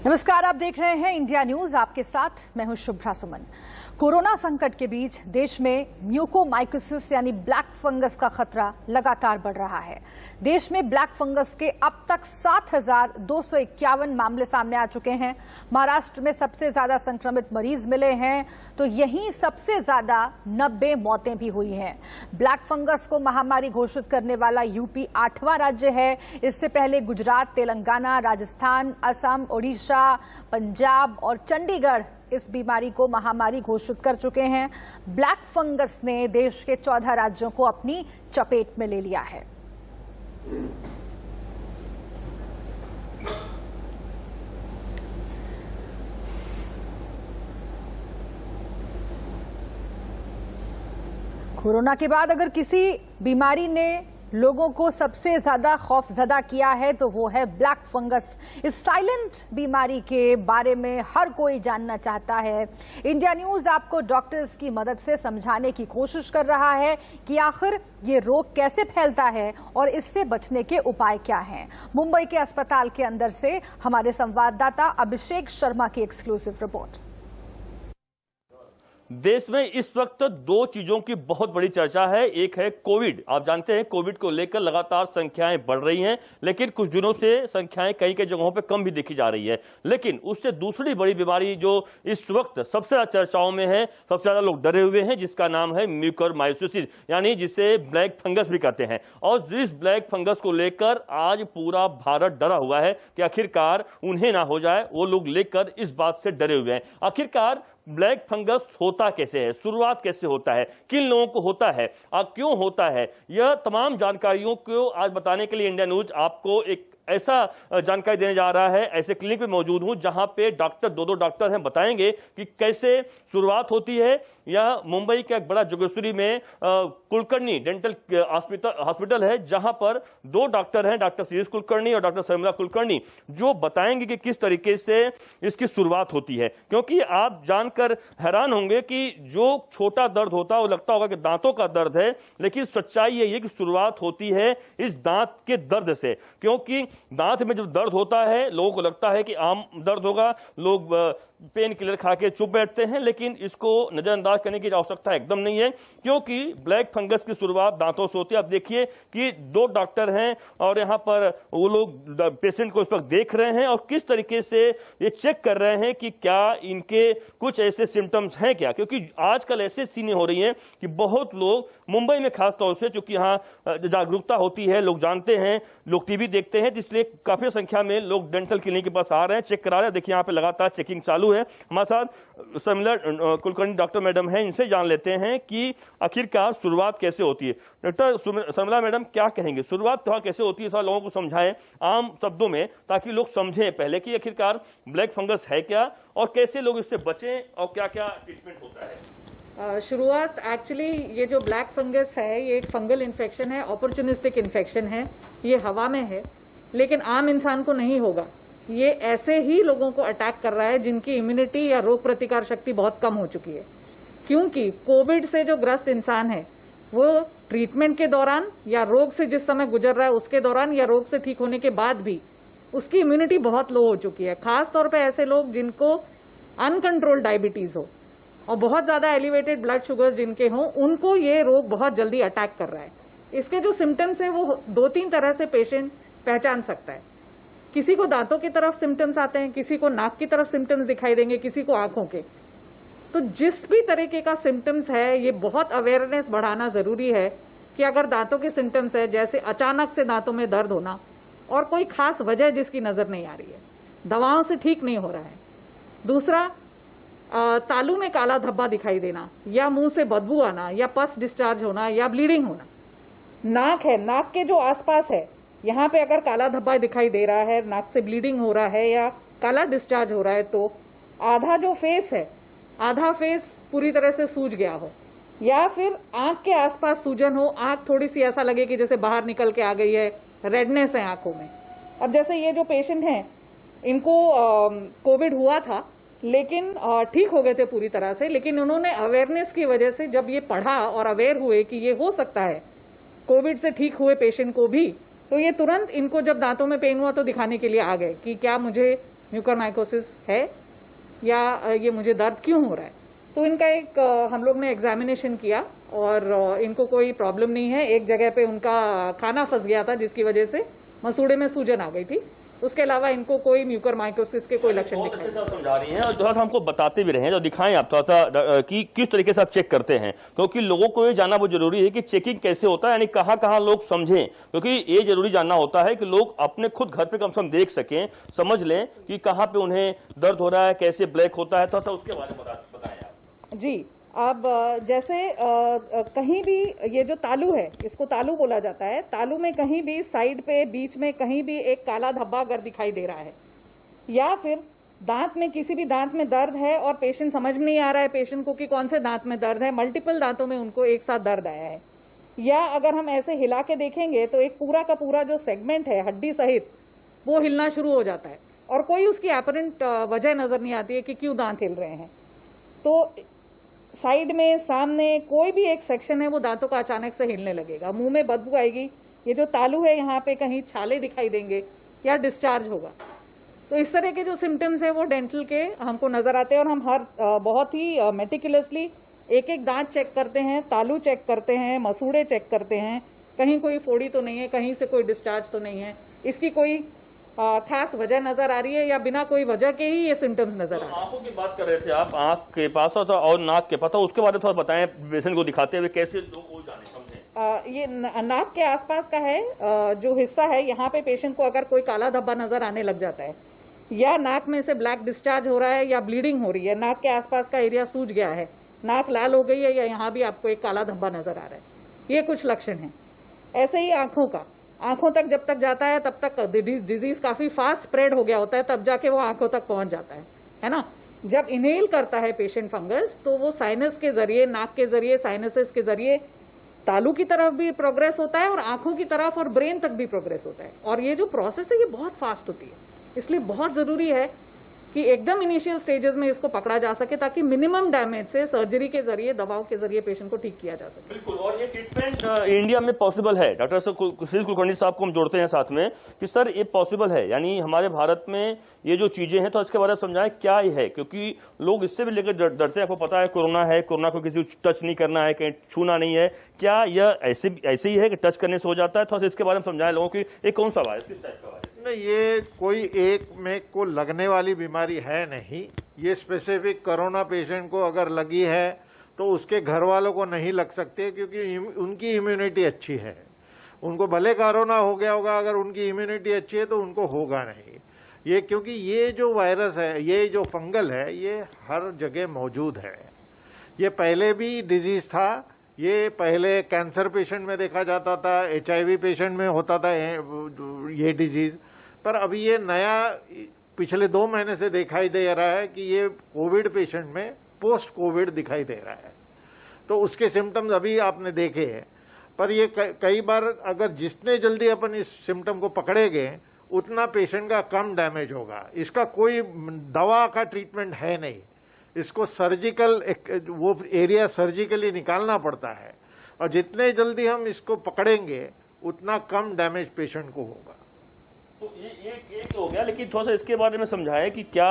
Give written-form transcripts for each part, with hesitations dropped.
नमस्कार, आप देख रहे हैं इंडिया न्यूज। आपके साथ मैं हूं शुभ्रा सुमन। कोरोना संकट के बीच देश में म्यूकोमाइकोसिस यानी ब्लैक फंगस का खतरा लगातार बढ़ रहा है। देश में ब्लैक फंगस के अब तक 7,251 मामले सामने आ चुके हैं। महाराष्ट्र में सबसे ज्यादा संक्रमित मरीज मिले हैं, तो यहीं सबसे ज्यादा 90 मौतें भी हुई हैं। ब्लैक फंगस को महामारी घोषित करने वाला यूपी 8वां राज्य है। इससे पहले गुजरात, तेलंगाना, राजस्थान, असम, ओडिशा, पंजाब और चंडीगढ़ इस बीमारी को महामारी घोषित कर चुके हैं। ब्लैक फंगस ने देश के 14 राज्यों को अपनी चपेट में ले लिया है। कोरोना के बाद अगर किसी बीमारी ने लोगों को सबसे ज्यादा खौफजदा किया है तो वो है ब्लैक फंगस। इस साइलेंट बीमारी के बारे में हर कोई जानना चाहता है। इंडिया न्यूज आपको डॉक्टर्स की मदद से समझाने की कोशिश कर रहा है कि आखिर ये रोग कैसे फैलता है और इससे बचने के उपाय क्या हैं। मुंबई के अस्पताल के अंदर से हमारे संवाददाता अभिषेक शर्मा की एक्सक्लूसिव रिपोर्ट। देश में इस वक्त दो चीजों की बहुत बड़ी चर्चा है। एक है कोविड। आप जानते हैं कोविड को लेकर लगातार संख्याएं बढ़ रही हैं, लेकिन कुछ दिनों से संख्याएं कई कई जगहों पर कम भी देखी जा रही है। लेकिन उससे दूसरी बड़ी बीमारी जो इस वक्त सबसे ज्यादा चर्चाओं में है, सबसे ज्यादा लोग डरे हुए हैं, जिसका नाम है म्यूकोरमाइकोसिस, यानी जिसे ब्लैक फंगस भी कहते हैं। और जिस ब्लैक फंगस को लेकर आज पूरा भारत डरा हुआ है कि आखिरकार उन्हें ना हो जाए, वो लोग लेकर इस बात से डरे हुए हैं। आखिरकार ब्लैक फंगस होता कैसे है, शुरुआत कैसे होता है, किन लोगों को होता है और क्यों होता है, यह तमाम जानकारियों को आज बताने के लिए इंडिया न्यूज आपको एक ऐसा जानकारी देने जा रहा है। ऐसे क्लिनिक में मौजूद हूं जहां पे दो डॉक्टर हैं, बताएंगे कि कैसे शुरुआत होती है। यह मुंबई का एक बड़ा जोगेश्वरी में कुलकर्णी डेंटल हॉस्पिटल है, जहां पर दो डॉक्टर हैं, डॉक्टर शिरीष कुलकर्णी और डॉक्टर शर्मिला कुलकर्णी, जो बताएंगे कि किस तरीके से इसकी शुरुआत होती है। क्योंकि आप जानकर हैरान होंगे कि जो छोटा दर्द होता है वो लगता होगा कि दांतों का दर्द है, लेकिन सच्चाई यही है कि शुरुआत होती है इस दांत के दर्द से। क्योंकि दांत में जब दर्द होता है, लोगों को लगता है कि आम दर्द होगा, लोग पेन किलर खा के चुप बैठते हैं, लेकिन इसको नजरअंदाज करने की आवश्यकता एकदम नहीं है, क्योंकि ब्लैक फंगस की शुरुआत दांतों से होती है। अब देखिए कि दो डॉक्टर हैं और यहां पर वो लोग पेशेंट को इस वक्त देख रहे हैं और किस तरीके से ये चेक कर रहे हैं कि क्या इनके कुछ ऐसे सिम्टम्स हैं क्या। क्योंकि आजकल ऐसे सीनें हो रही हैं कि बहुत लोग मुंबई में खासतौर से, चूंकि यहाँ जागरूकता होती है, लोग जानते हैं, लोग टीवी देखते हैं, इसलिए काफी संख्या में लोग डेंटल क्लिनिक के पास आ रहे हैं, चेक करा रहे हैं। देखिए यहाँ पे लगातार चेकिंग चालू है। हमारे साथ शर्मिला कुलकर्णी डॉक्टर मैडम हैं, इनसे जान लेते हैं कि आखिरकार शुरुआत कैसे होती है। डॉक्टर शर्मिला मैडम, क्या कहेंगे, शुरुआत तो कैसे होती है, थोड़ा लोगों को समझाएं आम शब्दों में, ताकि लोग समझें पहले कि आखिरकार ब्लैक फंगस है क्या और कैसे लोग इससे बचें और क्या क्या ट्रीटमेंट होता है। शुरुआत एक्चुअली ये जो ब्लैक फंगस है, ये एक फंगल इन्फेक्शन है, अपॉर्चुनिस्टिक इन्फेक्शन है। ये हवा में है, लेकिन आम इंसान को नहीं होगा। ये ऐसे ही लोगों को अटैक कर रहा है जिनकी इम्यूनिटी या रोग प्रतिकार शक्ति बहुत कम हो चुकी है। क्योंकि कोविड से जो ग्रस्त इंसान है, वो ट्रीटमेंट के दौरान या रोग से जिस समय गुजर रहा है उसके दौरान या रोग से ठीक होने के बाद भी उसकी इम्यूनिटी बहुत लो हो चुकी है। खास तौर पे ऐसे लोग जिनको अनकंट्रोल्ड डायबिटीज हो और बहुत ज्यादा एलिवेटेड ब्लड शुगर जिनके हों, उनको ये रोग बहुत जल्दी अटैक कर रहा है। इसके जो सिम्टम्स है वो 2-3 तरह से पेशेंट पहचान सकता है। किसी को दांतों की तरफ सिम्टम्स आते हैं, किसी को नाक की तरफ सिम्टम्स दिखाई देंगे, किसी को आंखों के। तो जिस भी तरीके का सिम्टम्स है, ये बहुत अवेयरनेस बढ़ाना जरूरी है कि अगर दांतों के सिम्टम्स है, जैसे अचानक से दांतों में दर्द होना और कोई खास वजह जिसकी नजर नहीं आ रही है, दवाओं से ठीक नहीं हो रहा है। दूसरा, तालू में काला धब्बा दिखाई देना या मुंह से बदबू आना या पस डिस्चार्ज होना या ब्लीडिंग होना। नाक है, नाक के जो आसपास है, यहाँ पे अगर काला धब्बा दिखाई दे रहा है, नाक से ब्लीडिंग हो रहा है या काला डिस्चार्ज हो रहा है, तो आधा जो फेस है, आधा फेस पूरी तरह से सूज गया हो, या फिर आंख के आसपास सूजन हो, आंख थोड़ी सी ऐसा लगे कि जैसे बाहर निकल के आ गई है, रेडनेस है आंखों में। अब जैसे ये जो पेशेंट हैं, इनको कोविड हुआ था, लेकिन ठीक हो गए थे पूरी तरह से, लेकिन उन्होंने अवेयरनेस की वजह से जब ये पढ़ा और अवेयर हुए कि ये हो सकता है कोविड से ठीक हुए पेशेंट को भी, तो ये तुरंत इनको जब दांतों में पेन हुआ तो दिखाने के लिए आ गए कि क्या मुझे म्यूकरमाइकोसिस है या ये मुझे दर्द क्यों हो रहा है। तो इनका एक हम लोग ने एग्जामिनेशन किया और इनको कोई प्रॉब्लम नहीं है। एक जगह पे उनका खाना फंस गया था जिसकी वजह से मसूड़े में सूजन आ गई थी। उसके अलावा इनको कोई म्यूकरमाइकोसिस के कोई लक्षण बहुत अच्छे से आप समझा रही हैं और थोड़ा सा हमको बताते भी रहे हैं, जो दिखाएं आप थोड़ा सा कि किस तरीके से आप चेक करते हैं, क्योंकि लोगों को ये जानना बहुत जरूरी है कि चेकिंग कैसे होता है, यानी कहां कहां लोग समझें, क्योंकि ये जरूरी जानना होता है कि लोग अपने खुद घर पे कम से कम देख सकें, समझ लें कि कहां पे उन्हें दर्द हो रहा है, कैसे ब्लैक होता है, थोड़ा सा उसके बारे में बताएं आप। जी, अब जैसे कहीं भी ये जो तालू है, इसको तालू बोला जाता है, तालू में कहीं भी साइड पे बीच में कहीं भी एक काला धब्बा अगर दिखाई दे रहा है, या फिर दांत में किसी भी दांत में दर्द है और पेशेंट समझ में नहीं आ रहा है पेशेंट को कि कौन से दांत में दर्द है, मल्टीपल दांतों में उनको एक साथ दर्द आया है, या अगर हम ऐसे हिला के देखेंगे तो एक पूरा का पूरा जो सेगमेंट है हड्डी सहित वो हिलना शुरू हो जाता है और कोई उसकी एपरेंट वजह नजर नहीं आती है कि क्यों दांत हिल रहे हैं। तो साइड में सामने कोई भी एक सेक्शन है वो दांतों का अचानक से हिलने लगेगा, मुंह में बदबू आएगी, ये जो तालू है यहाँ पे कहीं छाले दिखाई देंगे या डिस्चार्ज होगा। तो इस तरह के जो सिम्टम्स है वो डेंटल के हमको नजर आते हैं और हम हर बहुत ही मेटिकुलसली एक एक दांत चेक करते हैं, तालू चेक करते हैं, मसूड़े चेक करते हैं, कहीं कोई फोड़ी तो नहीं है, कहीं से कोई डिस्चार्ज तो नहीं है, इसकी कोई खास वजह नजर आ रही है या बिना कोई वजह के ही ये सिम्टम्स नजर आ रहे हैं। आंखों की बात कर रहे थे आप, आंख के पास और नाक के पास, उसके बारे में थोड़ा बताएं पेशेंट को दिखाते हुए, कैसे लोग वो जाने समझें। ये नाक के आसपास का है जो हिस्सा है, यहाँ पे पेशेंट को अगर कोई काला धब्बा नजर आने लग जाता है या नाक में से ब्लैक डिस्चार्ज हो रहा है या ब्लीडिंग हो रही है, नाक के आसपास का एरिया सूज गया है, नाक लाल हो गई है या यहाँ भी आपको एक काला धब्बा नजर आ रहा है, ये कुछ लक्षण है। ऐसे ही आंखों तक जब तक जाता है तब तक डिजीज काफी फास्ट स्प्रेड हो गया होता है, तब जाके वो आंखों तक पहुंच जाता है ना। जब इनहेल करता है पेशेंट फंगस तो वो साइनस के जरिए, नाक के जरिए, साइनसेस के जरिए तालू की तरफ भी प्रोग्रेस होता है और आंखों की तरफ और ब्रेन तक भी प्रोग्रेस होता है। और ये जो प्रोसेस है ये बहुत फास्ट होती है, इसलिए बहुत जरूरी है कि एकदम इनिशियल स्टेजेस में इसको पकड़ा जा सके ताकि मिनिमम डैमेज से सर्जरी के जरिए, दवाओं के जरिए पेशेंट को ठीक किया जा सके। बिल्कुल, और ये ट्रीटमेंट इंडिया में पॉसिबल है। डॉक्टर सुशील कुलकर्णी साहब को हम जोड़ते हैं साथ में कि सर ये पॉसिबल है, यानी हमारे भारत में ये जो चीजें हैं, तो इसके बारे में समझाएं क्या ये है, क्योंकि लोग इससे भी लेकर डरते हैं। आपको पता है कोरोना है, कोरोना को किसी को टच नहीं करना है, कहीं छूना नहीं है, क्या यह ऐसे ही है कि टच करने से हो जाता है? थोड़ा सा इसके बारे में समझाएं लोगों की, ये कौन सा वायरस, किस टाइप का वायरस? नहीं, ये कोई एक में को लगने वाली बीमारी है नहीं। ये स्पेसिफिक कोरोना पेशेंट को अगर लगी है तो उसके घर वालों को नहीं लग सकती, क्योंकि उनकी इम्यूनिटी अच्छी है। उनको भले कोरोना हो गया होगा, अगर उनकी इम्यूनिटी अच्छी है तो उनको होगा नहीं ये, क्योंकि ये जो वायरस है, ये जो फंगल है, ये हर जगह मौजूद है। ये पहले भी डिजीज था, ये पहले कैंसर पेशेंट में देखा जाता था, HIV पेशेंट में होता था ये डिजीज, पर अभी ये नया पिछले 2 महीने से दिखाई दे रहा है कि ये कोविड पेशेंट में पोस्ट कोविड दिखाई दे रहा है। तो उसके सिम्टम्स अभी आपने देखे हैं, पर ये कई बार अगर जितने जल्दी अपन इस सिम्टम को पकड़ेंगे उतना पेशेंट का कम डैमेज होगा। इसका कोई दवा का ट्रीटमेंट है नहीं, इसको सर्जिकल वो एरिया सर्जिकली निकालना पड़ता है, और जितने जल्दी हम इसको पकड़ेंगे उतना कम डैमेज पेशेंट को होगा। तो ये तो हो गया, लेकिन थोड़ा सा इसके बारे में समझाएं कि क्या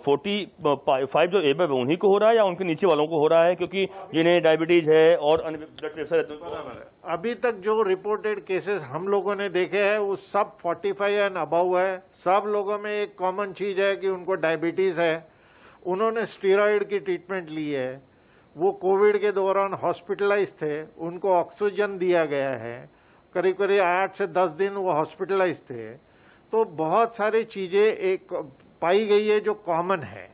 45 जो एबव है उन्हीं को हो रहा है या उनके नीचे वालों को हो रहा है, क्योंकि जिन्हें डायबिटीज है और ब्लड प्रेशर है। अभी तक जो रिपोर्टेड केसेस हम लोगों ने देखे हैं वो सब 45 एंड अबव है। सब लोगों में एक कॉमन चीज है कि उनको डायबिटीज है, उन्होंने स्टीरॉयड की ट्रीटमेंट ली है, वो कोविड के दौरान हॉस्पिटलाइज थे, उनको ऑक्सीजन दिया गया है, करीब करीब 8 से 10 दिन वो हॉस्पिटलाइज थे। तो बहुत सारी चीजें एक पाई गई है जो कॉमन है।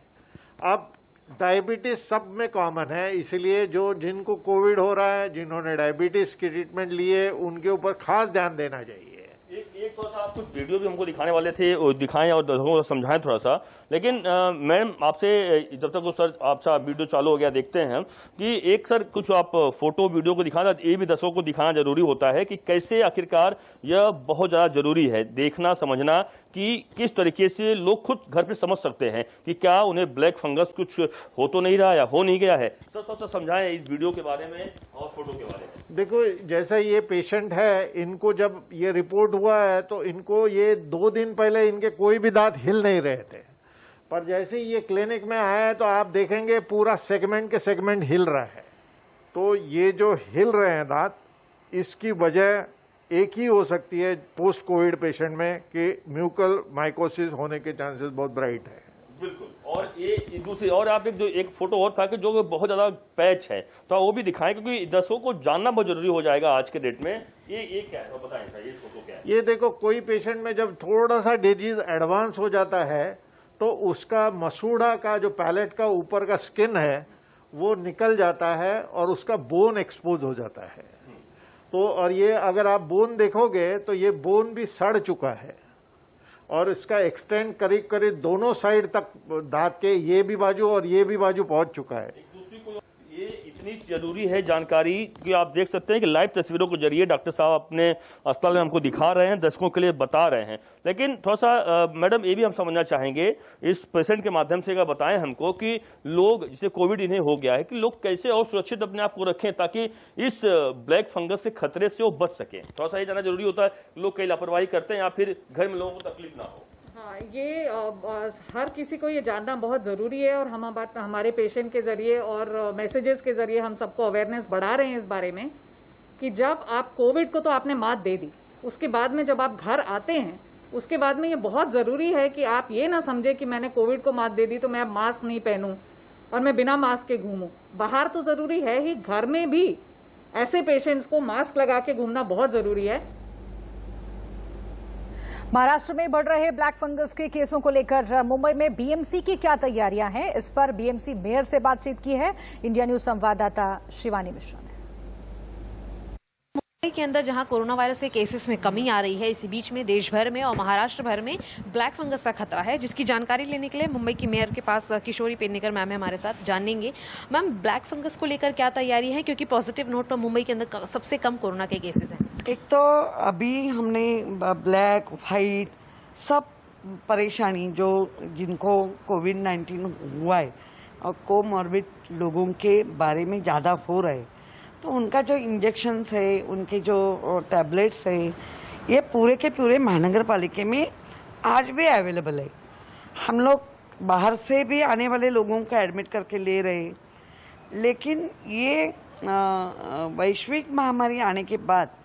अब डायबिटीज सब में कॉमन है, इसलिए जो जिनको कोविड हो रहा है, जिन्होंने डायबिटीज की ट्रीटमेंट ली है, उनके ऊपर खास ध्यान देना चाहिए। एक थोड़ा सा आप कुछ वीडियो भी हमको दिखाने वाले थे, दिखाएं और दर्शकों को समझाएं थोड़ा सा, लेकिन मैम आपसे जब तक वो सर आपका वीडियो चालू हो गया देखते हैं कि एक सर कुछ आप फोटो वीडियो को दिखाना, ये भी दर्शकों को दिखाना जरूरी होता है कि कैसे आखिरकार यह बहुत ज्यादा जरूरी है देखना समझना कि किस तरीके से लोग खुद घर पे समझ सकते हैं कि क्या उन्हें ब्लैक फंगस कुछ हो तो नहीं रहा या हो नहीं गया है। सर थोड़ा सा समझाएं इस वीडियो के बारे में और फोटो के बारे में। देखो, जैसा ये पेशेंट है, इनको जब ये रिपोर्ट हुआ है तो इनको ये 2 दिन पहले इनके कोई भी दांत हिल नहीं रहे थे, पर जैसे ही ये क्लिनिक में आया है तो आप देखेंगे पूरा सेगमेंट के सेगमेंट हिल रहा है। तो ये जो हिल रहे हैं दांत, इसकी वजह एक ही हो सकती है पोस्ट कोविड पेशेंट में कि म्यूकल माइकोसिस होने के चांसेस बहुत ब्राइट है। बिल्कुल। और ये दूसरी, और आप एक फोटो और था कि जो बहुत ज्यादा पैच है, तो वो भी दिखाएं, क्योंकि दर्शकों को जानना बहुत जरूरी हो जाएगा आज के डेट में। ये क्या है, बताएं सर, ये फोटो क्या है? ये देखो, कोई पेशेंट में जब थोड़ा सा डिजीज एडवांस हो जाता है तो उसका मसूड़ा का जो पैलेट का ऊपर का स्किन है वो निकल जाता है और उसका बोन एक्सपोज हो जाता है। तो और ये अगर आप बोन देखोगे तो ये बोन भी सड़ चुका है और इसका एक्सटेंड करीब करीब दोनों साइड तक दांत के ये भी बाजू और ये भी बाजू पहुंच चुका है। ये इतनी जरूरी है जानकारी कि आप देख सकते हैं कि लाइव तस्वीरों के जरिए डॉक्टर साहब अपने अस्पताल में हमको दिखा रहे हैं, दर्शकों के लिए बता रहे हैं। लेकिन थोड़ा सा मैडम ये भी हम समझना चाहेंगे इस पेशेंट के माध्यम से, अगर बताएं हमको कि लोग, जिसे कोविड इन्हें हो गया है, कि लोग कैसे और सुरक्षित अपने आप को रखें ताकि इस ब्लैक फंगस से खतरे से वो बच सके। थोड़ा सा ये जानना जरूरी होता है, लोग कई लापरवाही करते हैं या फिर घर में लोगों को तकलीफ ना हो। हाँ, ये हर किसी को ये जानना बहुत जरूरी है और हमारे पेशेंट के जरिए और मैसेजेस के जरिए हम सबको अवेयरनेस बढ़ा रहे हैं इस बारे में कि जब आप कोविड को तो आपने मात दे दी, उसके बाद में जब आप घर आते हैं उसके बाद में ये बहुत जरूरी है कि आप ये ना समझे कि मैंने कोविड को मात दे दी तो मैं अब मास्क नहीं पहनूं और मैं बिना मास्क के घूमूं। बाहर तो जरूरी है ही, घर में भी ऐसे पेशेंट्स को मास्क लगा के घूमना बहुत जरूरी है। महाराष्ट्र में बढ़ रहे ब्लैक फंगस के केसों को लेकर मुंबई में बीएमसी की क्या तैयारियां हैं, इस पर बीएमसी मेयर से बातचीत की है इंडिया न्यूज संवाददाता शिवानी मिश्रा ने। मुंबई के अंदर जहां कोरोना वायरस के केसेस में कमी आ रही है, इसी बीच में देश भर में और महाराष्ट्र भर में ब्लैक फंगस का खतरा है, जिसकी जानकारी लेने के लिए मुंबई की मेयर के पास किशोरी पेडनेकर मैम है हमारे साथ। जानेंगे मैम, ब्लैक फंगस को लेकर क्या तैयारी है, क्योंकि पॉजिटिव नोट पर मुंबई के अंदर सबसे कम कोरोना के केसेस हैं। एक तो अभी हमने ब्लैक वाइट सब परेशानी जो जिनको कोविड-19 हुआ है और कोमॉर्बिड लोगों के बारे में ज़्यादा हो रहा है, तो उनका जो इंजेक्शन्स है, उनके जो टैबलेट्स है, ये पूरे के पूरे महानगर पालिका में आज भी अवेलेबल है। हम लोग बाहर से भी आने वाले लोगों को एडमिट करके ले रहे हैं, लेकिन ये वैश्विक महामारी आने के बाद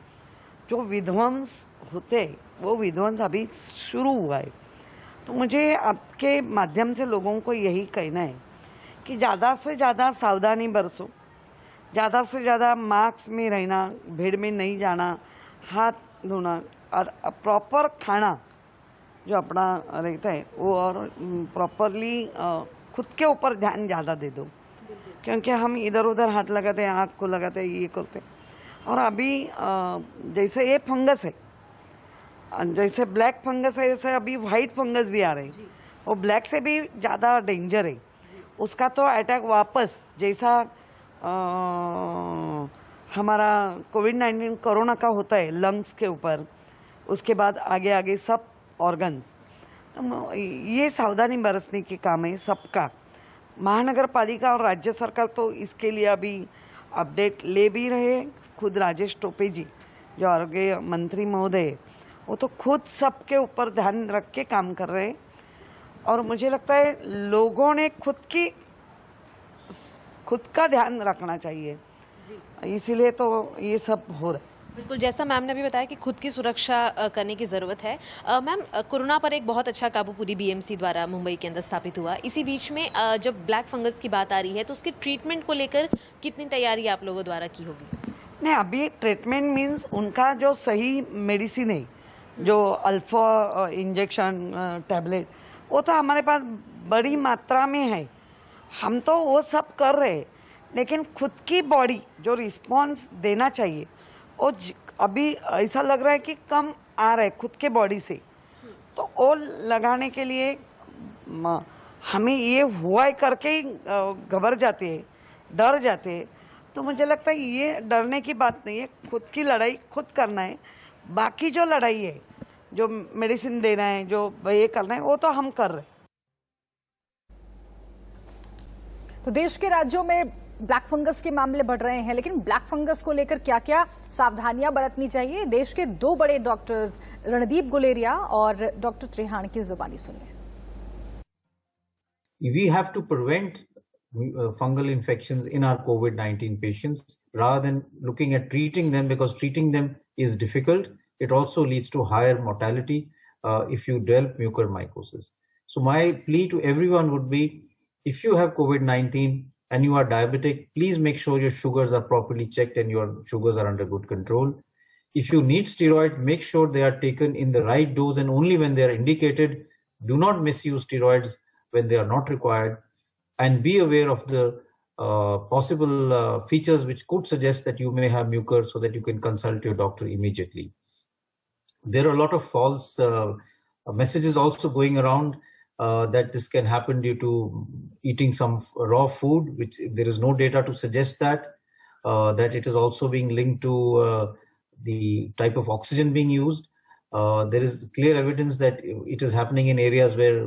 जो विध्वंस होते वो विध्वंस अभी शुरू हुआ है। तो मुझे आपके माध्यम से लोगों को यही कहना है कि ज़्यादा से ज़्यादा सावधानी बरसो, ज़्यादा से ज़्यादा मास्क में रहना, भीड़ में नहीं जाना, हाथ धोना और प्रॉपर खाना जो अपना रहता है वो, और प्रॉपरली खुद के ऊपर ध्यान ज़्यादा दे दो, क्योंकि हम इधर उधर हाथ लगाते हैं, आँख को लगाते हैं, ये करते हैं। और अभी जैसे ये फंगस है, जैसे ब्लैक फंगस है, वैसे अभी वाइट फंगस भी आ रहे हैं, वो ब्लैक से भी ज़्यादा डेंजर है। उसका तो अटैक वापस जैसा हमारा कोविड-19 कोरोना का होता है लंग्स के ऊपर, उसके बाद आगे आगे सब ऑर्गन्स। तो ये सावधानी बरतने के काम है सबका। महानगर पालिका और राज्य सरकार तो इसके लिए अभी अपडेट ले भी रहे। खुद राजेश टोपे जी जो आरोग्य मंत्री महोदय, वो तो खुद सबके ऊपर ध्यान रख के काम कर रहे हैं। और मुझे लगता है लोगों ने खुद का ध्यान रखना चाहिए, इसीलिए तो ये सब हो रहा है। बिल्कुल, जैसा मैम ने अभी बताया कि खुद की सुरक्षा करने की ज़रूरत है। मैम, कोरोना पर एक बहुत अच्छा काबू पूरी बीएमसी द्वारा मुंबई के अंदर स्थापित हुआ। इसी बीच में जब ब्लैक फंगस की बात आ रही है तो उसके ट्रीटमेंट को लेकर कितनी तैयारी आप लोगों द्वारा की होगी? नहीं, अभी ट्रीटमेंट मीन्स उनका जो सही मेडिसिन है, जो अल्फा इंजेक्शन टैबलेट, वो तो हमारे पास बड़ी मात्रा में है, हम तो वो सब कर रहे हैं। लेकिन खुद की बॉडी जो रिस्पॉन्स देना चाहिए वो अभी ऐसा लग रहा है कि कम आ रहा है खुद के बॉडी से, तो वो लगाने के लिए हमें ये हुआ करके ही घबरा जाते हैं, डर जाते हैं। तो मुझे लगता है ये डरने की बात नहीं है, खुद की लड़ाई खुद करना है। बाकी जो लड़ाई है, जो मेडिसिन देना है, जो ये करना है, वो तो हम कर रहे हैं। तो देश के राज्यों में ब्लैक फंगस के मामले बढ़ रहे हैं, लेकिन ब्लैक फंगस को लेकर क्या क्या सावधानियां बरतनी चाहिए, देश के 2 बड़े डॉक्टर्स रणदीप गुलेरिया और डॉक्टर त्रेहान की जुबानी सुनिए। We have to prevent fungal infections in our COVID-19 patients rather than looking at treating them, because treating them is difficult. It also leads to higher mortality if you develop mucormycosis. So my plea to everyone would be, if you have COVID-19 and you are diabetic, please make sure your sugars are properly checked and your sugars are under good control. If you need steroids, make sure they are taken in the right dose and only when they are indicated. Do not misuse steroids when they are not required, and be aware of the possible features which could suggest that you may have mucor, so that you can consult your doctor immediately. There are a lot of false messages also going around that this can happen due to eating some raw food, which there is no data to suggest that it is also being linked to the type of oxygen being used. There is clear evidence that it is happening in areas where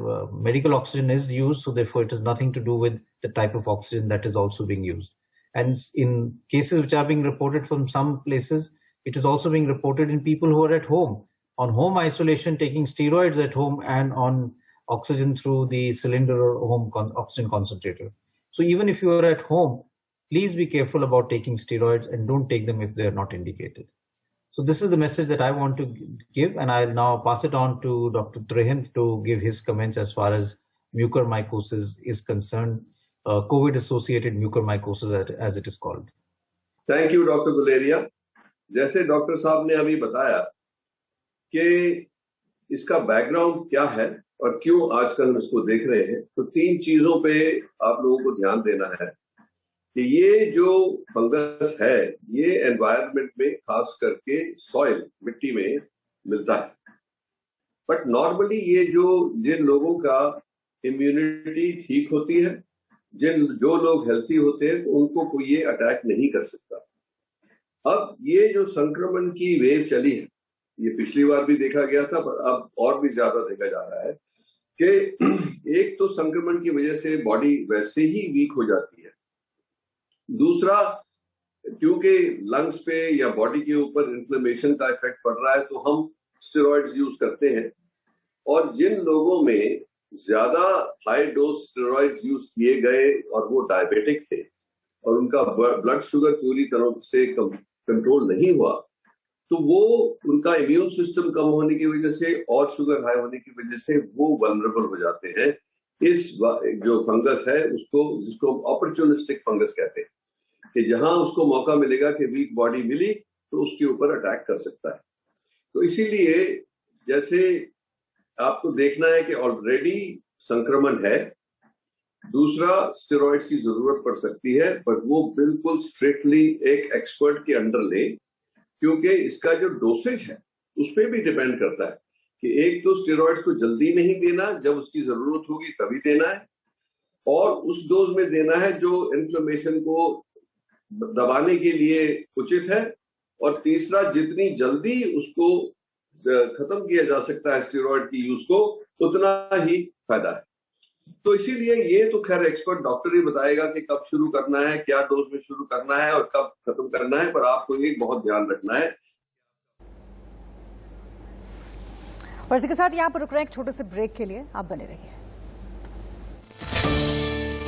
medical oxygen is used, so therefore it has nothing to do with the type of oxygen that is also being used. And in cases which are being reported from some places, it is also being reported in people who are at home, on home isolation, taking steroids at home and on oxygen through the cylinder or home oxygen concentrator. So even if you are at home, please be careful about taking steroids and don't take them if they are not indicated. So this is the message that I want to give, and I'll now pass it on to Dr. Trehan to give his comments as far as mucormycosis is concerned, COVID-associated mucormycosis as it is called. Thank you, Dr. Guleria. जैसे doctor साहब ने अभी बताया कि इसका background क्या है और क्यों आजकल हम इसको देख रहे हैं, तो 3 चीजों पे आप लोगों को ध्यान देना है कि ये जो फंगस है ये एनवायरनमेंट में खास करके सॉइल मिट्टी में मिलता है, बट नॉर्मली ये जिन लोगों का इम्यूनिटी ठीक होती है, जो लोग हेल्थी होते हैं, तो उनको कोई ये अटैक नहीं कर सकता। अब ये जो संक्रमण की वेव चली है, ये पिछली बार भी देखा गया था, पर अब और भी ज्यादा देखा जा रहा है कि एक तो संक्रमण की वजह से बॉडी वैसे ही वीक हो जाती है, दूसरा क्योंकि लंग्स पे या बॉडी के ऊपर इन्फ्लेमेशन का इफेक्ट पड़ रहा है, तो हम स्टेरॉइड्स यूज करते हैं। और जिन लोगों में ज्यादा हाई डोज स्टेरॉइड्स यूज किए गए और वो डायबिटिक थे और उनका ब्लड शुगर पूरी तरह से कंट्रोल नहीं हुआ, तो वो उनका इम्यून सिस्टम कम होने की वजह से और शुगर हाई होने की वजह से वो वल्नरेबल हो जाते हैं इस जो फंगस है उसको, जिसको अपॉर्चुनिस्टिक फंगस कहते हैं, कि जहां उसको मौका मिलेगा कि वीक बॉडी मिली तो उसके ऊपर अटैक कर सकता है। तो इसीलिए जैसे आपको देखना है कि ऑलरेडी संक्रमण है, दूसरा स्टेरॉइड्स की जरूरत पड़ सकती है, पर वो बिल्कुल स्ट्रिक्टली एक एक्सपर्ट के अंडर ले, क्योंकि इसका जो डोसेज है उस पर भी डिपेंड करता है कि एक तो स्टेरॉइड्स को जल्दी नहीं देना, जब उसकी जरूरत होगी तभी देना है, और उस डोज में देना है जो इन्फ्लेमेशन को दबाने के लिए उचित है, और तीसरा जितनी जल्दी उसको खत्म किया जा सकता है स्टेरॉइड की यूज को, उतना ही फायदा है। तो इसीलिए ये तो खैर एक्सपर्ट डॉक्टर ही बताएगा कि कब शुरू करना है, क्या डोज में शुरू करना है और कब खत्म करना है, पर आपको ये बहुत ध्यान रखना है। और इसी के साथ यहाँ पर रुक रहे हैं एक छोटे से ब्रेक के लिए, आप बने रहिए।